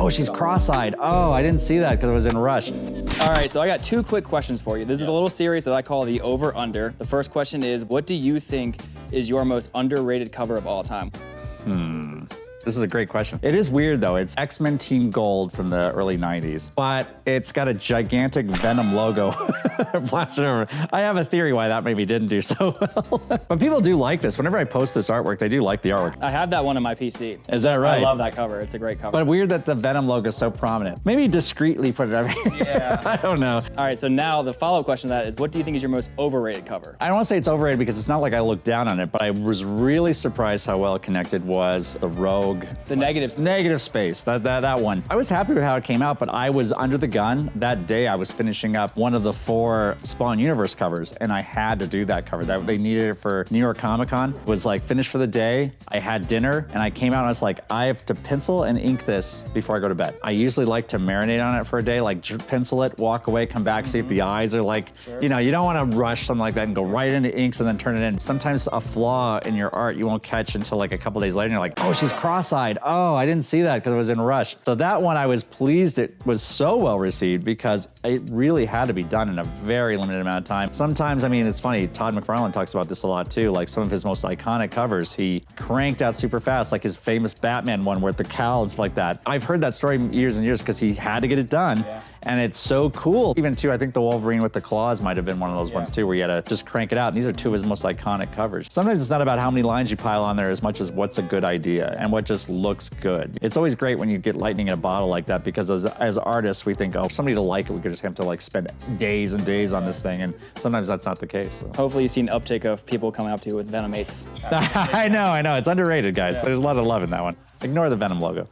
Oh, she's cross-eyed. Oh, I didn't see that because I was in a rush. All right, so I got 2 quick questions for you. This is a little series that I call the over-under. The first question is, what do you think is your most underrated cover of all time? This is a great question. It is weird though. It's X-Men Team Gold from the early 90s, but it's got a gigantic Venom logo plastered over. I have a theory why that maybe didn't do so well. But people do like this. Whenever I post this artwork, they do like the artwork. I have that one on my PC. Is that right? I love that cover. It's a great cover. But weird that the Venom logo is so prominent. Maybe discreetly put it everywhere. Yeah. I don't know. All right, so now the follow-up question to that is, what do you think is your most overrated cover? I don't want to say it's overrated because it's not like I looked down on it, but I was really surprised how well connected was the Rogue. The negative Space, that one. I was happy with how it came out, but I was under the gun. That day I was finishing up one of the 4 Spawn Universe covers, and I had to do that cover. They needed it for New York Comic Con. Was like finished for the day. I had dinner, and I came out and I was like, I have to pencil and ink this before I go to bed. I usually like to marinate on it for a day, like pencil it, walk away, come back, see if the eyes are like, you know, you don't want to rush something like that and go right into inks and then turn it in. Sometimes a flaw in your art you won't catch until like a couple days later, and you're like, oh, she's cross-eyed. Oh, I didn't see that because I was in a rush. So that one I was pleased it was so well received because it really had to be done in a very limited amount of time. Sometimes, I mean, it's funny, Todd McFarlane talks about this a lot too, like some of his most iconic covers, he cranked out super fast, like his famous Batman one where the cowl and stuff like that. I've heard that story years and years because he had to get it done. Yeah. And it's so cool. Even too, I think the Wolverine with the claws might have been one of those ones too, where you had to just crank it out. And these are 2 of his most iconic covers. Sometimes it's not about how many lines you pile on there as much as what's a good idea and what just looks good. It's always great when you get lightning in a bottle like that because as artists, we think, oh, for somebody to like it, we could just have to like spend days and days on this thing. And sometimes that's not the case. So. Hopefully you see an uptick of people coming up to you with Venom 8s. I know. It's underrated, guys. Yeah. There's a lot of love in that one. Ignore the Venom logo.